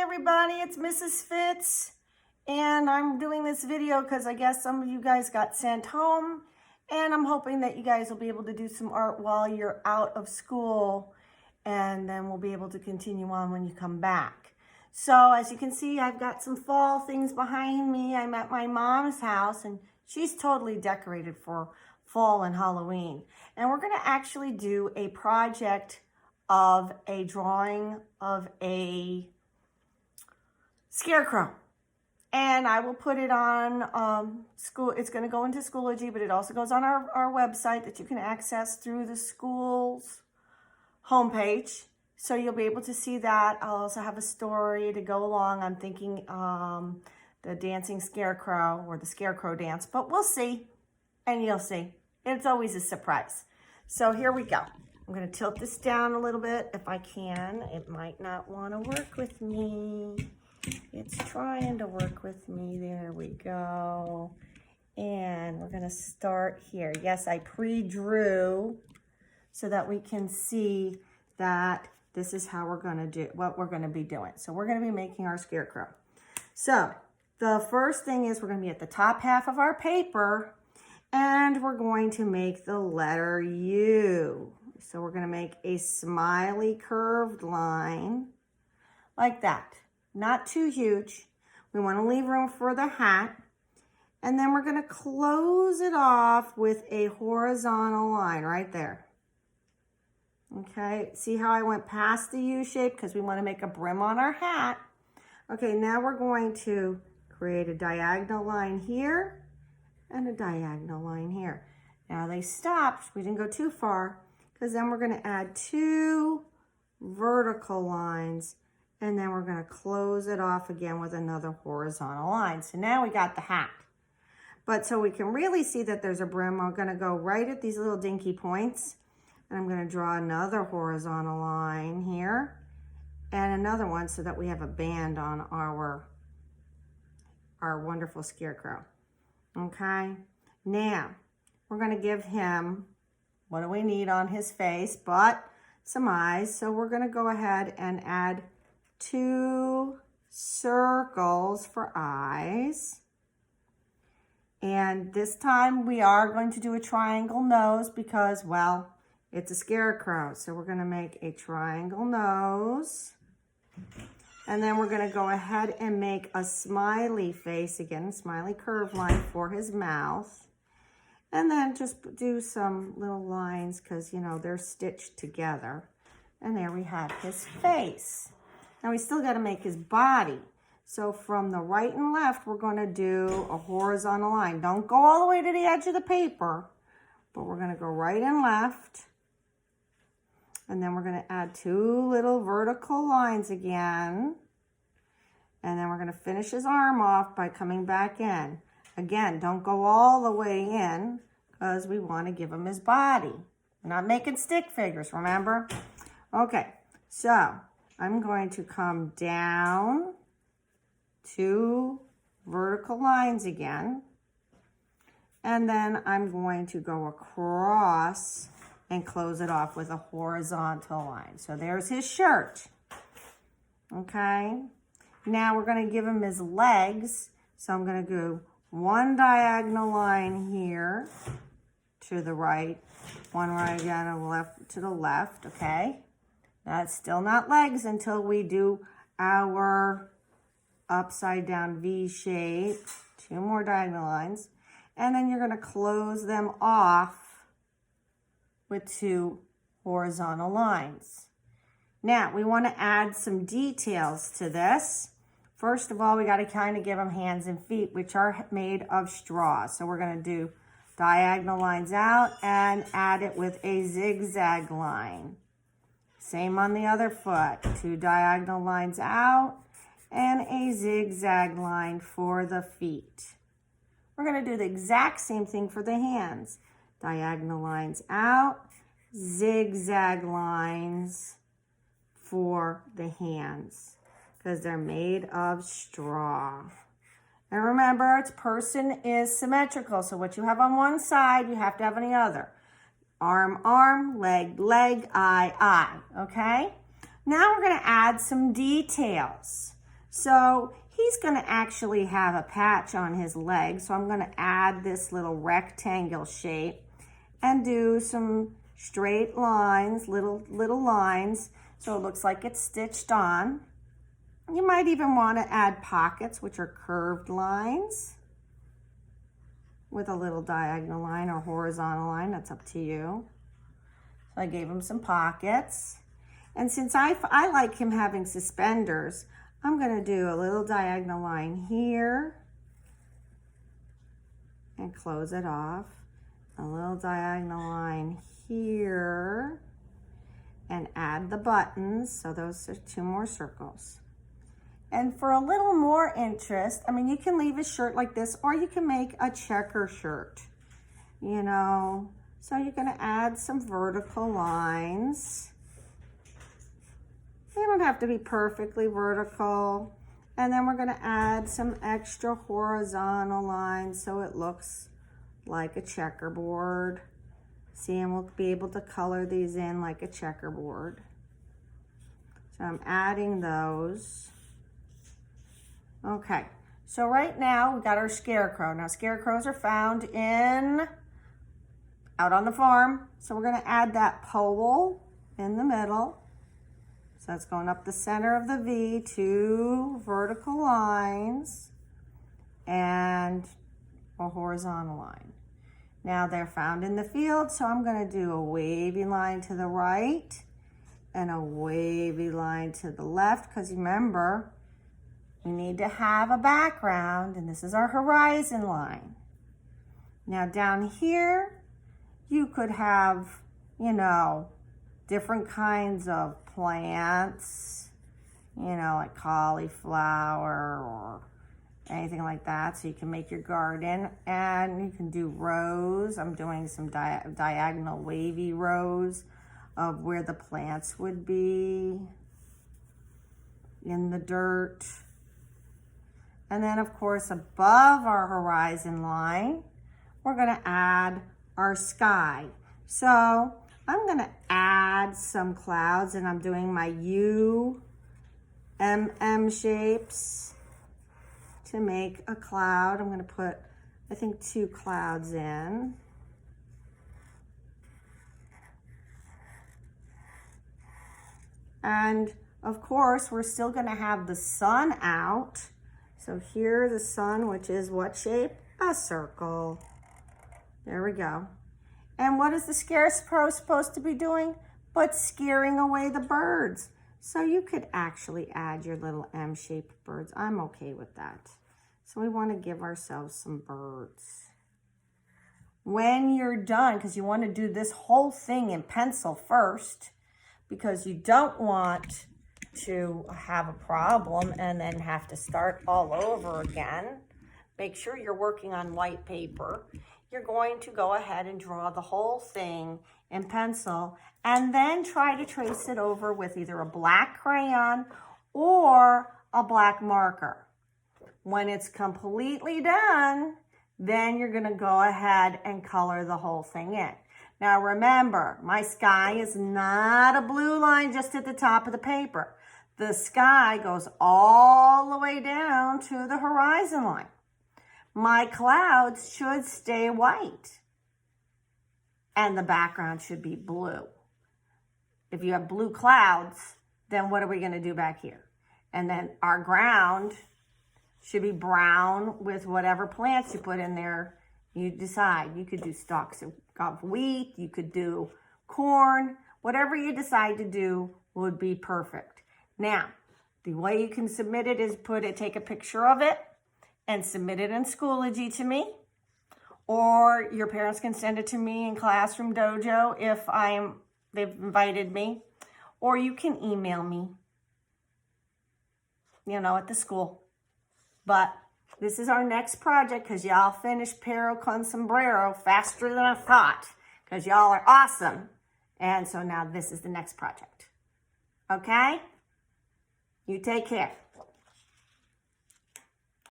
everybody, it's Mrs. Fitz, and I'm doing this video because I guess some of you guys got sent home, and I'm hoping that you guys will be able to do some art while you're out of school, and then we'll be able to continue on when you come back. So as you can see, I've got some fall things behind me. I'm at my mom's house, and she's totally decorated for fall and Halloween. And we're gonna actually do a project of a drawing of a Scarecrow. And I will put it on school. It's going to go into Schoology, but it also goes on our website that you can access through the school's homepage. So you'll be able to see that. I'll also have a story to go along. I'm thinking the dancing Scarecrow or the Scarecrow dance, but we'll see and you'll see. It's always a surprise. So here we go. I'm going to tilt this down a little bit if I can. It might not want to work with me. It's trying to work with me. There we go. And we're going to start here. Yes, I pre-drew so that we can see that this is how we're going to do what we're going to be doing. So we're going to be making our Scarecrow. So the first thing is we're going to be at the top half of our paper and we're going to make the letter U. So we're going to make a smiley curved line like that. Not too huge. We want to leave room for the hat. And then we're going to close it off with a horizontal line right there. Okay, see how I went past the U shape because we want to make a brim on our hat. Okay, now we're going to create a diagonal line here and a diagonal line here. Now they stopped. We didn't go too far because then we're going to add two vertical lines. And then we're going to close it off again with another horizontal line. So now we got the hat. But so we can really see that there's a brim, I'm going to go right at these little dinky points. And I'm going to draw another horizontal line here. And another one so that we have a band on our wonderful Scarecrow. Okay. Now, we're going to give him, what do we need on his face? But some eyes. So we're going to go ahead and add two circles for eyes. And this time we are going to do a triangle nose because, well, it's a Scarecrow. So we're going to make a triangle nose. And then we're going to go ahead and make a smiley face again, smiley curve line for his mouth. And then just do some little lines because, you know, they're stitched together. And there we have his face. Now we still got to make his body. So from the right and left, we're going to do a horizontal line. Don't go all the way to the edge of the paper, but we're going to go right and left. And then we're going to add two little vertical lines again. And then we're going to finish his arm off by coming back in. Again, don't go all the way in because we want to give him his body. We're not making stick figures, remember? Okay, so I'm going to come down two vertical lines again. And then I'm going to go across and close it off with a horizontal line. So there's his shirt. Okay. Now we're going to give him his legs. So I'm going to do one diagonal line here to the right, one right again to the left. Okay. That's still not legs until we do our upside down V shape. Two more diagonal lines. And then you're going to close them off with two horizontal lines. Now, we want to add some details to this. First of all, we got to kind of give them hands and feet, which are made of straw. So we're going to do diagonal lines out and add it with a zigzag line. Same on the other foot, two diagonal lines out and a zigzag line for the feet. We're going to do the exact same thing for the hands. Diagonal lines out, zigzag lines for the hands because they're made of straw. And remember, its person is symmetrical. So what you have on one side, you have to have on the other. Arm, arm, leg, leg, eye, eye. Okay? Now we're going to add some details. So he's going to actually have a patch on his leg. So I'm going to add this little rectangle shape and do some straight lines, little lines, so it looks like it's stitched on. You might even want to add pockets, which are curved lines with a little diagonal line or horizontal line. That's up to you. So I gave him some pockets. And since I like him having suspenders, I'm going to do a little diagonal line here and close it off. A little diagonal line here and add the buttons. So those are 2 more circles. And for a little more interest, I mean, you can leave a shirt like this, or you can make a checker shirt, you know. So you're going to add some vertical lines. They don't have to be perfectly vertical. And then we're going to add some extra horizontal lines so it looks like a checkerboard. See, and we'll be able to color these in like a checkerboard. So I'm adding those. Okay, so right now we got our scarecrow. Now scarecrows are found out on the farm. So we're gonna add that pole in the middle. So that's going up the center of the V, 2 vertical lines and a horizontal line. Now they're found in the field, so I'm gonna do a wavy line to the right and a wavy line to the left, because remember, we need to have a background, and this is our horizon line. Now down here, you could have, you know, different kinds of plants, you know, like cauliflower or anything like that. So you can make your garden, and you can do rows. I'm doing some diagonal wavy rows of where the plants would be in the dirt. And then of course, above our horizon line, we're gonna add our sky. So I'm gonna add some clouds, and I'm doing my M shapes to make a cloud. I'm gonna put, I think, 2 clouds in. And of course, we're still gonna have the sun out. So here's the sun, which is what shape? A circle. There we go. And what is the scarecrow supposed to be doing? But scaring away the birds. So you could actually add your little M-shaped birds. I'm okay with that. So we want to give ourselves some birds. When you're done, because you want to do this whole thing in pencil first, because you don't want to have a problem and then have to start all over again. Make sure you're working on white paper. You're going to go ahead and draw the whole thing in pencil, and then try to trace it over with either a black crayon or a black marker. When it's completely done, then you're gonna go ahead and color the whole thing in. Now remember, my sky is not a blue line just at the top of the paper. The sky goes all the way down to the horizon line. My clouds should stay white, and the background should be blue. If you have blue clouds, then what are we gonna do back here? And then our ground should be brown with whatever plants you put in there. You decide. You could do stalks of wheat, you could do corn, whatever you decide to do would be perfect. Now, the way you can submit it is take a picture of it and submit it in Schoology to me, or your parents can send it to me in Classroom Dojo if they've invited me, or you can email me, you know, at the school. But this is our next project, because y'all finished Pero con Sombrero faster than I thought, because y'all are awesome. And so now this is the next project. Okay? You take care.